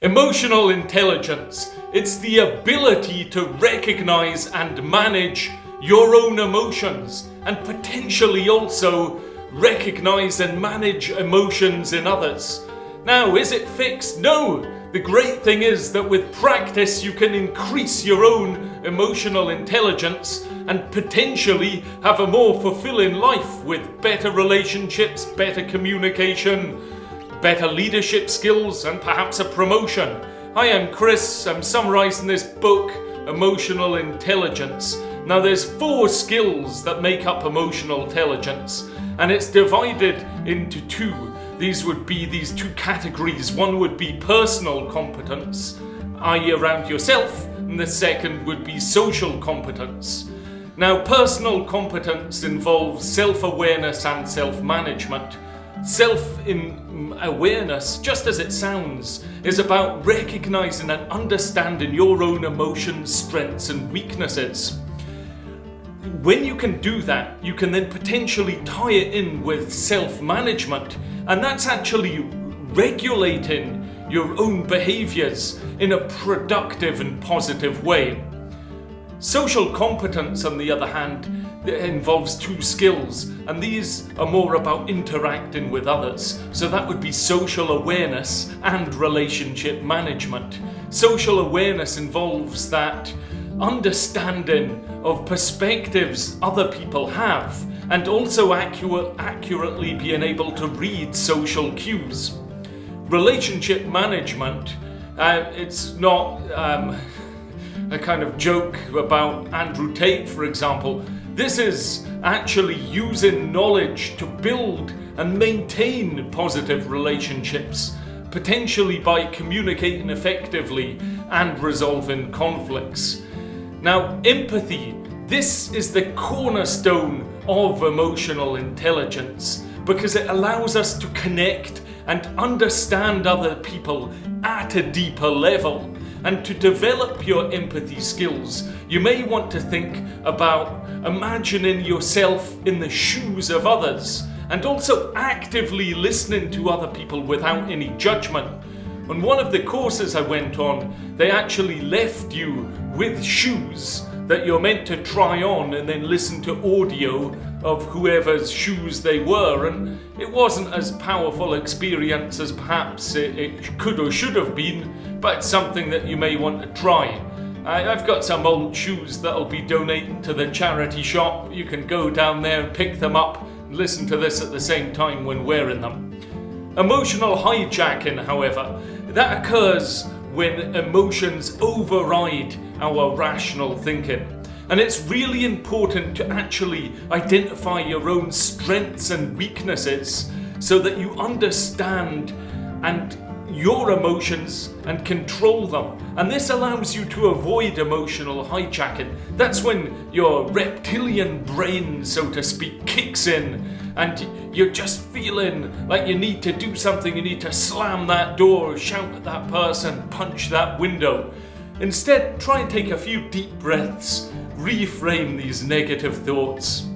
Emotional intelligence, it's the ability to recognize and manage your own emotions and potentially also recognize and manage emotions in others. Now, is it fixed? No! The great thing is that with practice you can increase your own emotional intelligence and potentially have a more fulfilling life with better relationships, better communication, better leadership skills, and perhaps a promotion. Hi, I'm Chris. I'm summarising this book, Emotional Intelligence. Now there's 4 skills that make up emotional intelligence, and it's divided into 2. These would be these 2 categories. One would be personal competence, i.e. around yourself, and the second would be social competence. Now, personal competence involves self-awareness and self-management. Self-awareness, just as it sounds, is about recognizing and understanding your own emotions, strengths and weaknesses. When you can do that, you can then potentially tie it in with self-management, and that's actually regulating your own behaviours in a productive and positive way. Social competence, on the other hand, involves 2 skills, and these are more about interacting with others. So that would be social awareness and relationship management. Social awareness involves that understanding of perspectives other people have, and also accurately being able to read social cues. Relationship management, it's not a kind of joke about Andrew Tate, for example. This is actually using knowledge to build and maintain positive relationships, potentially by communicating effectively and resolving conflicts. Now, empathy, this is the cornerstone of emotional intelligence because it allows us to connect and understand other people at a deeper level. And to develop your empathy skills, you may want to think about imagining yourself in the shoes of others and also actively listening to other people without any judgment. On one of the courses I went on, they actually left you with shoes that you're meant to try on and then listen to audio of whoever's shoes they were, and it wasn't as powerful experience as perhaps it could or should have been, but it's something that you may want to try. I've got some old shoes that'll be donating to the charity shop. You can go down there and pick them up and listen to this at the same time when wearing them. Emotional hijacking, however, that occurs when emotions override our rational thinking. And it's really important to actually identify your own strengths and weaknesses so that you understand your emotions and control them. And this allows you to avoid emotional hijacking. That's when your reptilian brain, so to speak, kicks in and you're just feeling like you need to do something. You need to slam that door, shout at that person, punch that window. Instead, try and take a few deep breaths, reframe these negative thoughts.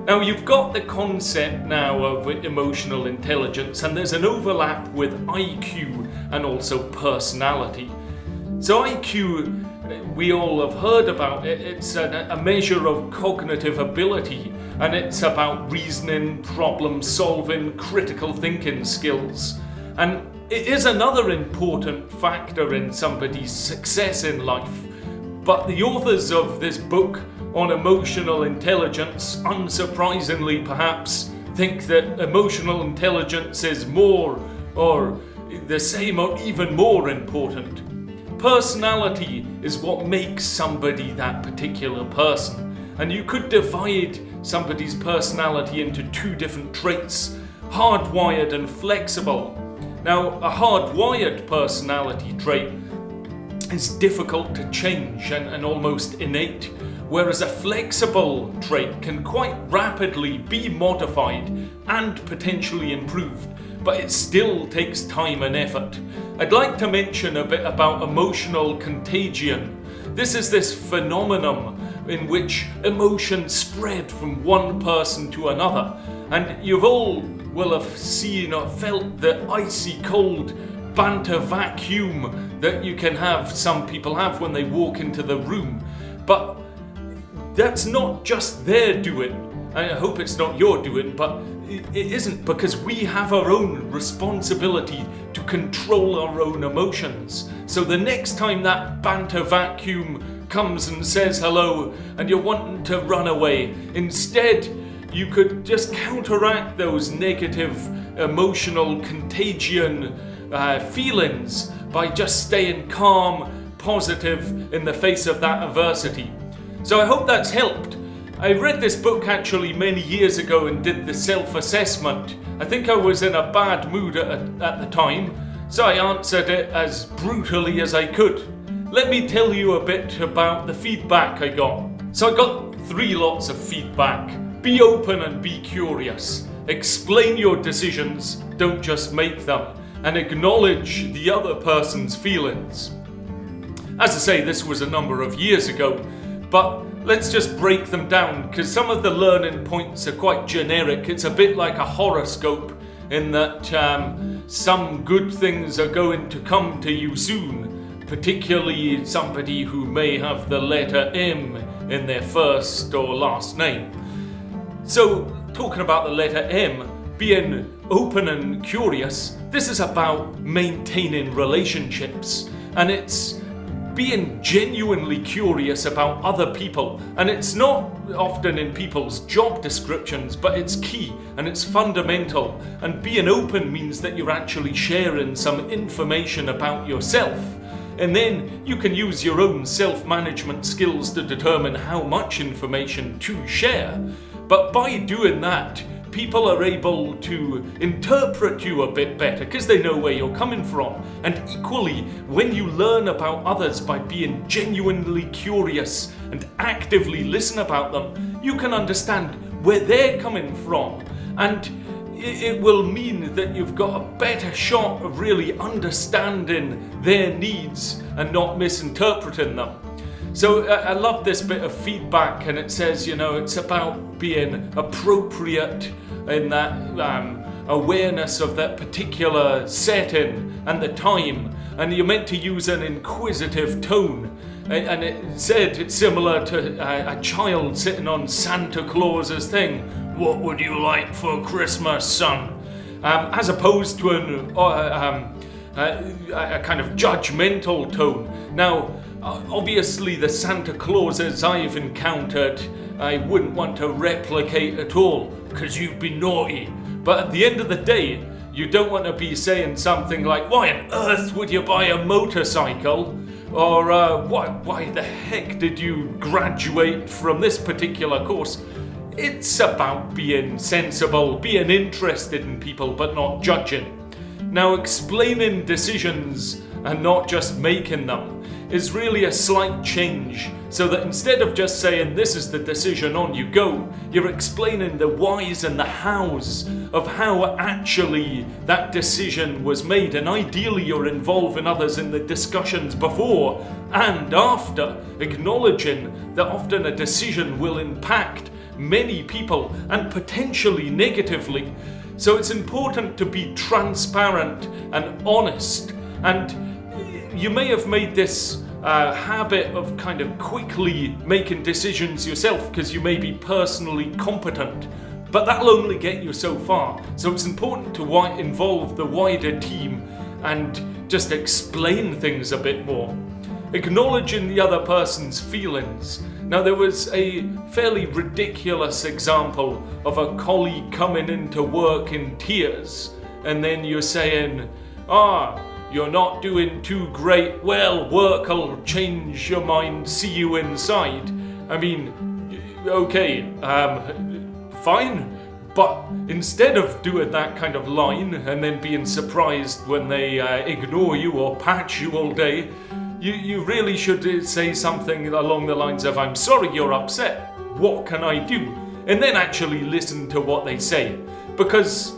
Now, you've got the concept now of emotional intelligence, and there's an overlap with IQ and also personality. So IQ, we all have heard about it. It's a measure of cognitive ability, and it's about reasoning, problem solving, critical thinking skills. And it is another important factor in somebody's success in life. But the authors of this book on emotional intelligence, unsurprisingly perhaps, think that emotional intelligence is more or the same or even more important. Personality is what makes somebody that particular person. And you could divide somebody's personality into 2 different traits, hardwired and flexible. Now, a hardwired personality trait is difficult to change and almost innate, whereas a flexible trait can quite rapidly be modified and potentially improved, but it still takes time and effort. I'd like to mention a bit about emotional contagion. This is this phenomenon in which emotions spread from one person to another, and you've all will have seen or felt the icy cold banter vacuum that you can have, some people have when they walk into the room. But that's not just their doing. I hope it's not your doing, but it isn't, because we have our own responsibility to control our own emotions. So the next time that banter vacuum comes and says hello and you're wanting to run away, instead you could just counteract those negative emotional contagion feelings by just staying calm, positive in the face of that adversity. So I hope that's helped. I read this book actually many years ago and did the self-assessment. I think I was in a bad mood at the time, so I answered it as brutally as I could. Let me tell you a bit about the feedback I got. So I got 3 lots of feedback. Be open and be curious. Explain your decisions, don't just make them. And acknowledge the other person's feelings. As I say, this was a number of years ago, but let's just break them down, because some of the learning points are quite generic. It's a bit like a horoscope in that some good things are going to come to you soon, particularly somebody who may have the letter M in their first or last name. So, talking about the letter M, being open and curious, this is about maintaining relationships, and it's being genuinely curious about other people. And it's not often in people's job descriptions, but it's key and it's fundamental. And being open means that you're actually sharing some information about yourself. And then you can use your own self-management skills to determine how much information to share. But by doing that, people are able to interpret you a bit better because they know where you're coming from. And equally, when you learn about others by being genuinely curious and actively listen about them, you can understand where they're coming from. And it will mean that you've got a better shot of really understanding their needs and not misinterpreting them. So I love this bit of feedback, and it says, it's about being appropriate in that awareness of that particular setting and the time, and you're meant to use an inquisitive tone. And it said it's similar to a child sitting on Santa Claus's thing. What would you like for Christmas, son? As opposed to a kind of judgmental tone. Now, obviously the Santa Clauses I've encountered, I wouldn't want to replicate at all, because you've been naughty. But at the end of the day, you don't want to be saying something like, why on earth would you buy a motorcycle? Or why the heck did you graduate from this particular course? It's about being sensible, being interested in people, but not judging. Now, explaining decisions and not just making them is really a slight change, so that instead of just saying this is the decision, on you go, you're explaining the whys and the hows of how actually that decision was made, and ideally you're involving others in the discussions before and after, acknowledging that often a decision will impact many people and potentially negatively. So it's important to be transparent and honest. And you may have made this habit of kind of quickly making decisions yourself because you may be personally competent, but that'll only get you so far. So it's important to involve the wider team and just explain things a bit more. Acknowledging the other person's feelings. Now, there was a fairly ridiculous example of a colleague coming into work in tears, and then you're saying, you're not doing too great. Well, work'll change your mind, see you inside. I mean, okay, fine. But instead of doing that kind of line and then being surprised when they ignore you or patch you all day, you really should say something along the lines of, I'm sorry you're upset. What can I do? And then actually listen to what they say. Because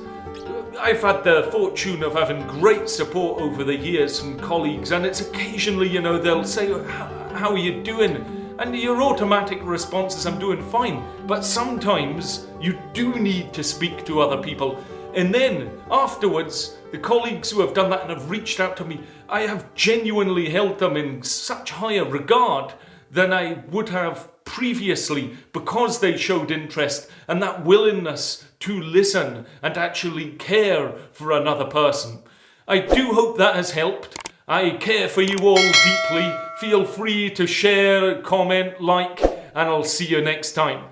I've had the fortune of having great support over the years from colleagues, and it's occasionally, they'll say, how are you doing? And your automatic response is, I'm doing fine. But sometimes you do need to speak to other people. And then afterwards, the colleagues who have done that and have reached out to me, I have genuinely held them in such higher regard than I would have previously, because they showed interest and that willingness to listen and actually care for another person. I do hope that has helped. I care for you all deeply. Feel free to share, comment, like, and I'll see you next time.